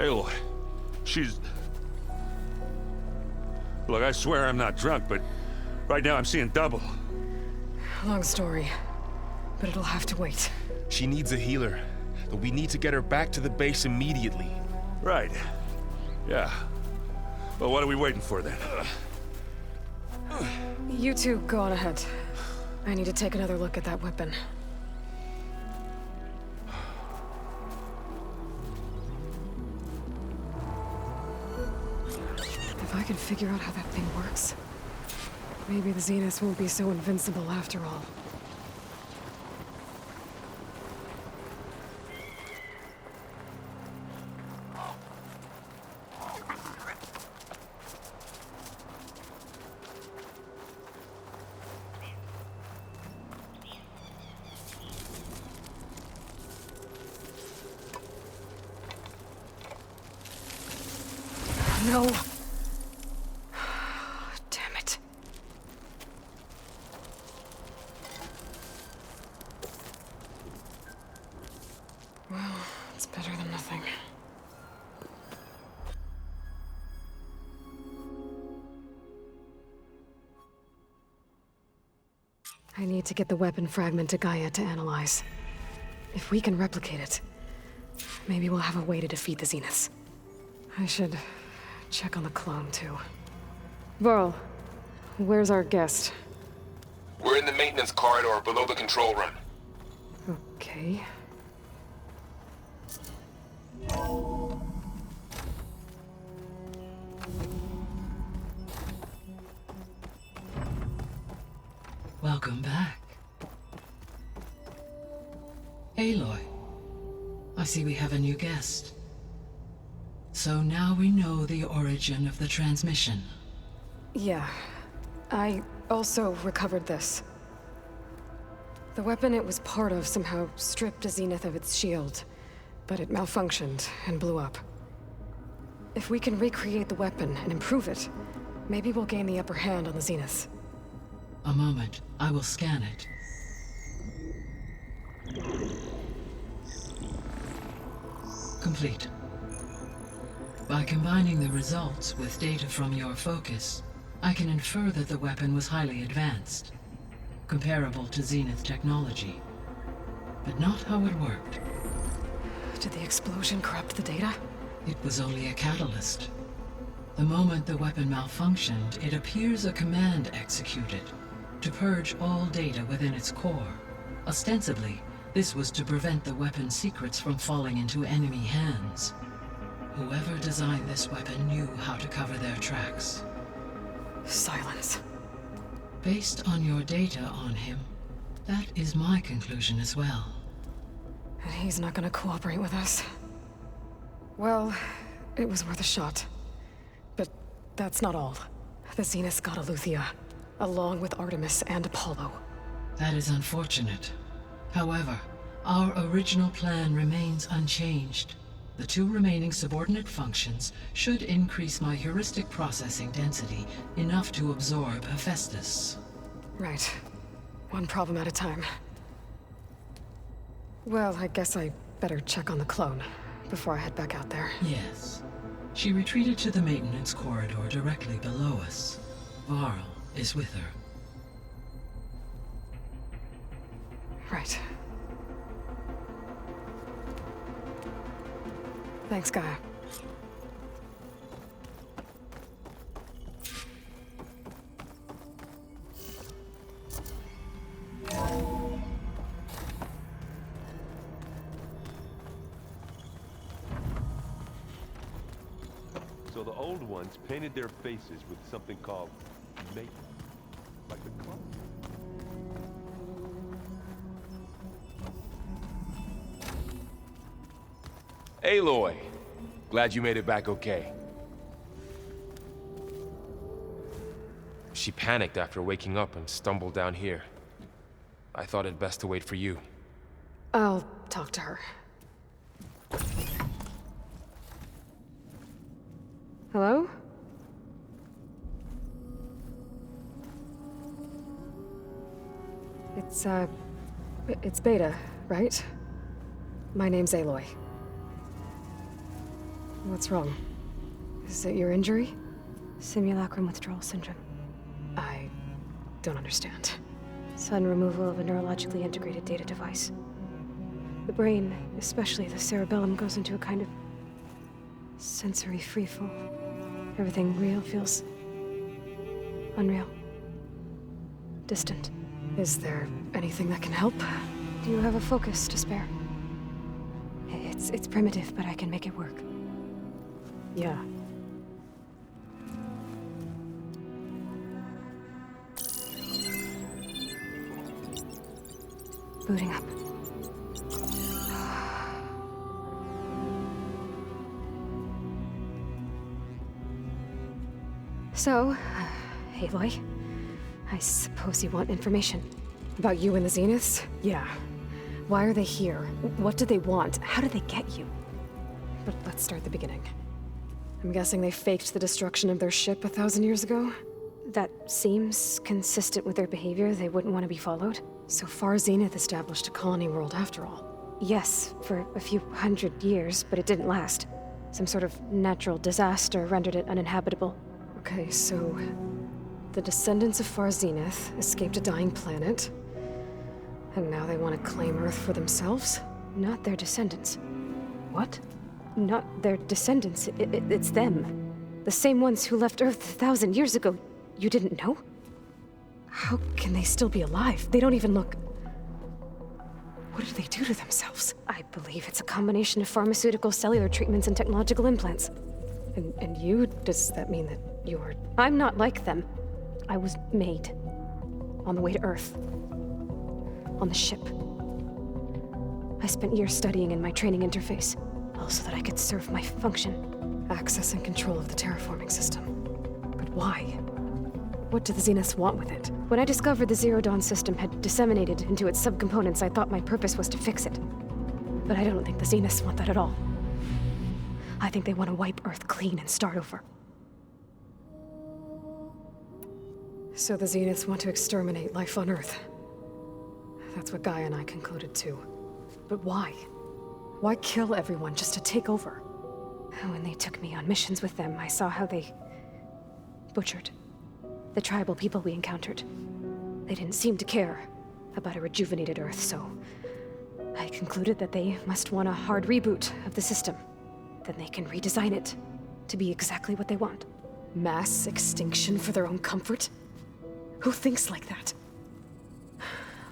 Aloy. She's... Look, I swear I'm not drunk, but right now I'm seeing double. Long story, but it'll have to wait. She needs a healer, but we need to get her back to the base immediately. Right. Yeah. Well, what are we waiting for then? You two go on ahead. I need to take another look at that weapon. If I can figure out how that thing works, maybe the Zeniths won't be so invincible after all. No. Damn it. Well, it's better than nothing. I need to get the weapon fragment to Gaia to analyze. If we can replicate it, maybe we'll have a way to defeat the Zeniths. I should check on the clone, too. Varl, where's our guest? We're in the maintenance corridor below the control room. Okay. Welcome back. Aloy, I see we have a new guest. So now we know the origin of the transmission. Yeah. I also recovered this. The weapon it was part of somehow stripped a Zenith of its shield, but it malfunctioned and blew up. If we can recreate the weapon and improve it, maybe we'll gain the upper hand on the Zeniths. A moment, I will scan it. Complete. By combining the results with data from your focus, I can infer that the weapon was highly advanced, comparable to Zenith technology, but not how it worked. Did the explosion corrupt the data? It was only a catalyst. The moment the weapon malfunctioned, it appears a command executed to purge all data within its core. Ostensibly, this was to prevent the weapon's secrets from falling into enemy hands. Whoever designed this weapon knew how to cover their tracks. Silence. Based on your data on him, that is my conclusion as well. And he's not gonna cooperate with us. Well, it was worth a shot. But that's not all. The Zeniths got Eleuthia, along with Artemis and Apollo. That is unfortunate. However, our original plan remains unchanged. The two remaining subordinate functions should increase my heuristic processing density enough to absorb Hephaestus. Right. One problem at a time. Well, I guess I better check on the clone before I head back out there. Yes. She retreated to the maintenance corridor directly below us. Varl is with her. Right. Thanks, Gaia. So the old ones painted their faces with something called make, like the club. Aloy, glad you made it back okay. She panicked after waking up and stumbled down here. I thought it best to wait for you. I'll talk to her. Hello? It's Beta, right? My name's Aloy. What's wrong? Is it your injury? Simulacrum withdrawal syndrome. I don't understand. Sudden removal of a neurologically integrated data device. The brain, especially the cerebellum, goes into a kind of sensory freefall. Everything real feels unreal. Distant. Is there anything that can help? Do you have a focus to spare? It's primitive, but I can make it work. Yeah. Booting up. So, Aloy, I suppose you want information. About you and the Zeniths? Yeah. Why are they here? What do they want? How did they get you? But let's start at the beginning. I'm guessing they faked the destruction of their ship 1,000 years ago? That seems consistent with their behavior. They wouldn't want to be followed. So Far Zenith established a colony world after all. Yes, for a few hundred years, but it didn't last. Some sort of natural disaster rendered it uninhabitable. Okay, so the descendants of Far Zenith escaped a dying planet, and now they want to claim Earth for themselves? Not their descendants. What? Not their descendants. It's them. The same ones who left Earth 1,000 years ago. You didn't know? How can they still be alive? They don't even look... What did they do to themselves? I believe it's a combination of pharmaceutical, cellular treatments, and technological implants. And you? Does that mean that you're... I'm not like them. I was made. On the way to Earth. On the ship. I spent years studying in my training interface, all so that I could serve my function. Access and control of the terraforming system. But why? What do the Zeniths want with it? When I discovered the Zero Dawn system had disseminated into its subcomponents, I thought my purpose was to fix it. But I don't think the Zeniths want that at all. I think they want to wipe Earth clean and start over. So the Zeniths want to exterminate life on Earth. That's what Gaia and I concluded too. But why? Why kill everyone just to take over? When they took me on missions with them, I saw how they butchered the tribal people we encountered. They didn't seem to care about a rejuvenated Earth, so I concluded that they must want a hard reboot of the system. Then they can redesign it to be exactly what they want. Mass extinction for their own comfort? Who thinks like that?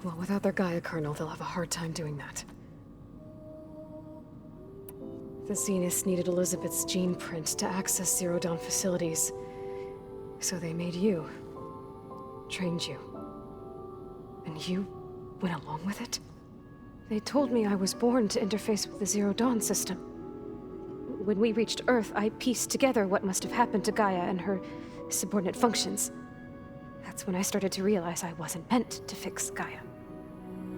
Well, without their Gaia kernel, they'll have a hard time doing that. The Zeniths needed Elizabeth's gene print to access Zero Dawn facilities. So they made you. Trained you. And you went along with it? They told me I was born to interface with the Zero Dawn system. When we reached Earth, I pieced together what must have happened to Gaia and her subordinate functions. That's when I started to realize I wasn't meant to fix Gaia.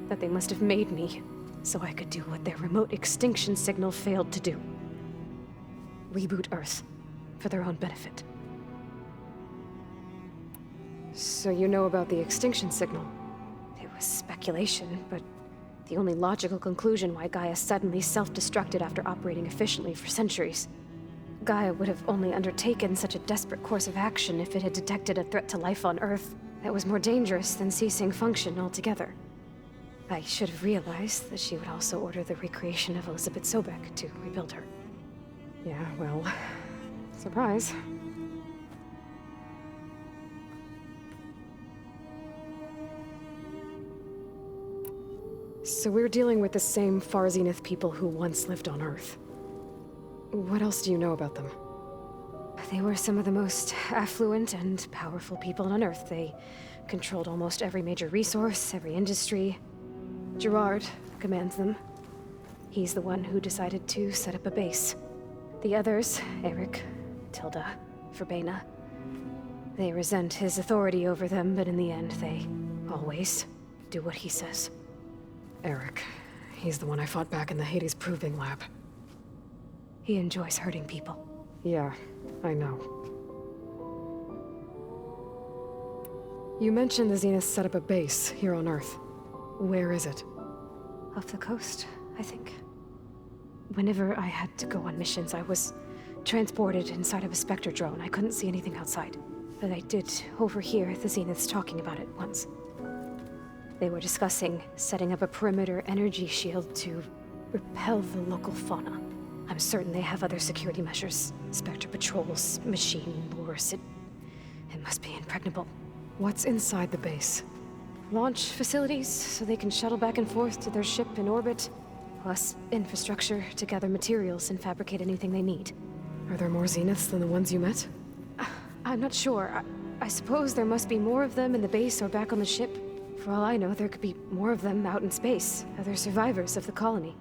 That they must have made me so I could do what their remote extinction signal failed to do. Reboot Earth for their own benefit. So you know about the extinction signal? It was speculation, but the only logical conclusion why Gaia suddenly self-destructed after operating efficiently for centuries. Gaia would have only undertaken such a desperate course of action if it had detected a threat to life on Earth that was more dangerous than ceasing function altogether. I should have realized that she would also order the recreation of Elizabeth Sobek to rebuild her. Yeah, well... surprise. So we're dealing with the same Far Zenith people who once lived on Earth. What else do you know about them? They were some of the most affluent and powerful people on Earth. They controlled almost every major resource, every industry. Gerard commands them. He's the one who decided to set up a base. The others, Eric, Tilda, Verbena, they resent his authority over them, but in the end, they always do what he says. Eric. He's the one I fought back in the Hades Proving Lab. He enjoys hurting people. Yeah, I know. You mentioned the Zeniths set up a base here on Earth. Where is it? Off the coast, I think. Whenever I had to go on missions, I was transported inside of a Spectre drone. I couldn't see anything outside. But I did overhear the Zeniths talking about it once. They were discussing setting up a perimeter energy shield to repel the local fauna. I'm certain they have other security measures. Spectre patrols, machine lures. It must be impregnable. What's inside the base? Launch facilities, so they can shuttle back and forth to their ship in orbit. Plus infrastructure to gather materials and fabricate anything they need. Are there more Zeniths than the ones you met? I'm not sure. I suppose there must be more of them in the base or back on the ship. For all I know, there could be more of them out in space, other survivors of the colony.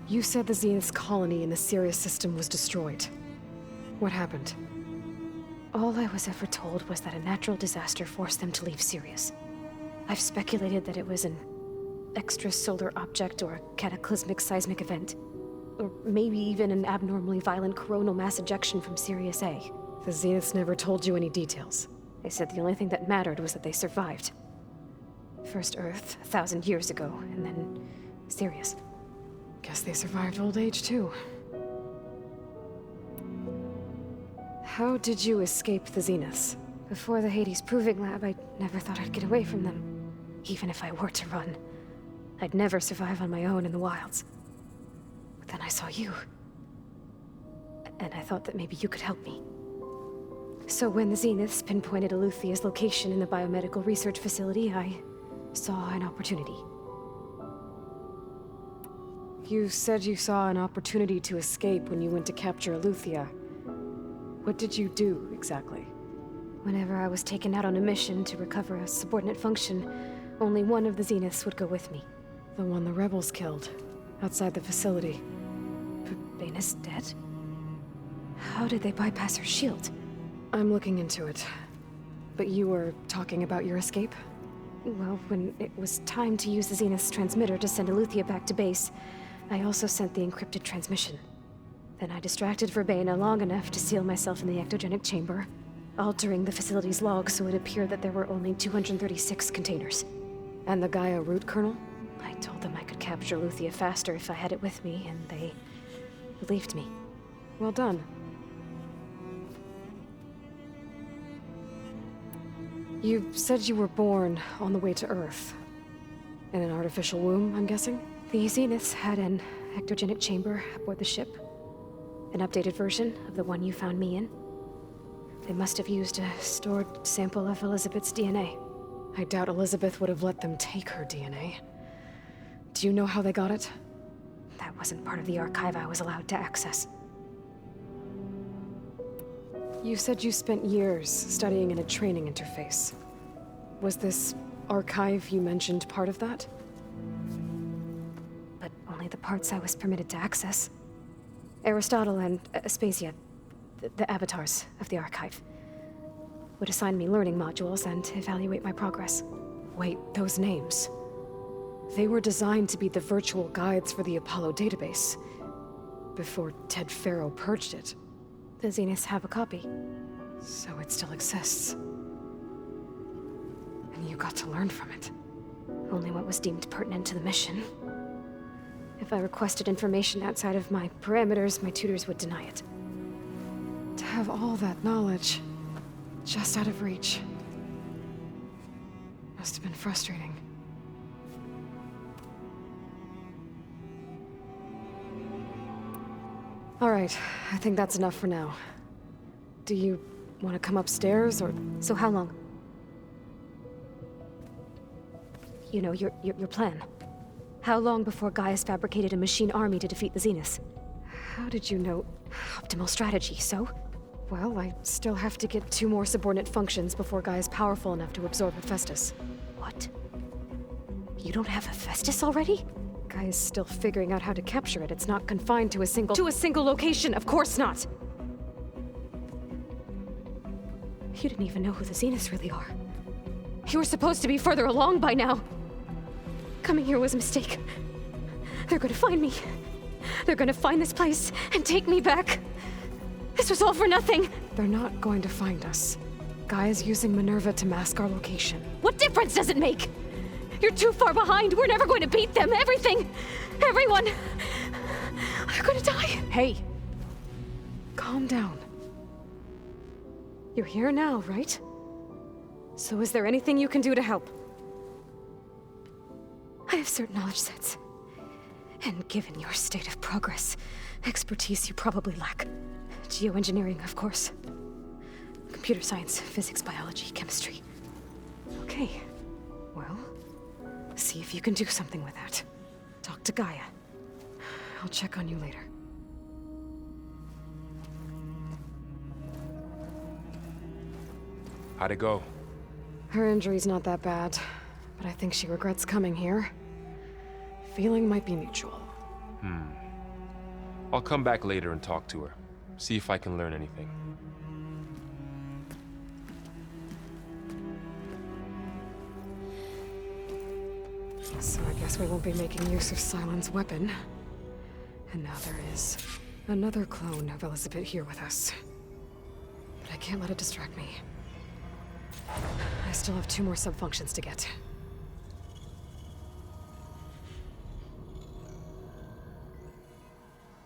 You said the Zenith's colony in the Sirius system was destroyed. What happened? All I was ever told was that a natural disaster forced them to leave Sirius. I've speculated that it was an extrasolar object or a cataclysmic seismic event. Or maybe even an abnormally violent coronal mass ejection from Sirius A. The Zeniths never told you any details. They said the only thing that mattered was that they survived. First Earth, 1,000 years ago, and then Sirius. Guess they survived old age, too. How did you escape the Zeniths? Before the Hades Proving Lab, I never thought I'd get away from them. Even if I were to run, I'd never survive on my own in the wilds. But then I saw you. And I thought that maybe you could help me. So when the Zeniths pinpointed Eluthia's location in the biomedical research facility, I saw an opportunity. You said you saw an opportunity to escape when you went to capture Eluthia. What did you do, exactly? Whenever I was taken out on a mission to recover a subordinate function, only one of the Zeniths would go with me. The one the rebels killed, outside the facility. Baina's dead? How did they bypass her shield? I'm looking into it. But you were talking about your escape? Well, when it was time to use the Zenith's transmitter to send Eluthia back to base, I also sent the encrypted transmission. Then I distracted Verbena long enough to seal myself in the ectogenic chamber, altering the facility's log so it appeared that there were only 236 containers. And the Gaia root kernel? I told them I could capture Eluthia faster if I had it with me, and they believed me. Well done. You said you were born on the way to Earth. In an artificial womb, I'm guessing? The Zeniths had an ectogenic chamber aboard the ship. An updated version of the one you found me in. They must have used a stored sample of Elizabeth's DNA. I doubt Elizabeth would have let them take her DNA. Do you know how they got it? That wasn't part of the archive I was allowed to access. You said you spent years studying in a training interface. Was this archive you mentioned part of that? But only the parts I was permitted to access. Aristotle and Aspasia, the avatars of the archive, would assign me learning modules and evaluate my progress. Wait, those names. They were designed to be the virtual guides for the Apollo database, before Ted Faro purged it. The Zeniths have a copy. So it still exists. And you got to learn from it. Only what was deemed pertinent to the mission. If I requested information outside of my parameters, my tutors would deny it. To have all that knowledge, just out of reach. Must have been frustrating. All right, I think that's enough for now. Do you want to come upstairs, or...? So how long? You know, your plan. How long before Gaius fabricated a machine army to defeat the Zeniths? How did you know? Optimal strategy, so? Well, I still have to get 2 more subordinate functions before Gaia's powerful enough to absorb Hephaestus. What? You don't have Hephaestus already? Gaia's still figuring out how to capture it. It's not confined to a single location, of course not! You didn't even know who the Zeniths really are. You were supposed to be further along by now. Coming here was a mistake. They're gonna find me. They're gonna find this place and take me back. This was all for nothing. They're not going to find us. Gaia's using Minerva to mask our location. What difference does it make? You're too far behind. We're never going to beat them. Everything, everyone. You're gonna die! Hey! Calm down. You're here now, right? So is there anything you can do to help? I have certain knowledge sets. And given your state of progress, expertise you probably lack. Geoengineering, of course. Computer science, physics, biology, chemistry. Okay. Well, see if you can do something with that. Talk to Gaia. I'll check on you later. How'd it go? Her injury's not that bad, but I think she regrets coming here. Feeling might be mutual. I'll come back later and talk to her. See if I can learn anything. So I guess we won't be making use of Sylens' weapon. And now there is another clone of Elizabeth here with us. But I can't let it distract me. I still have 2 more sub-functions to get.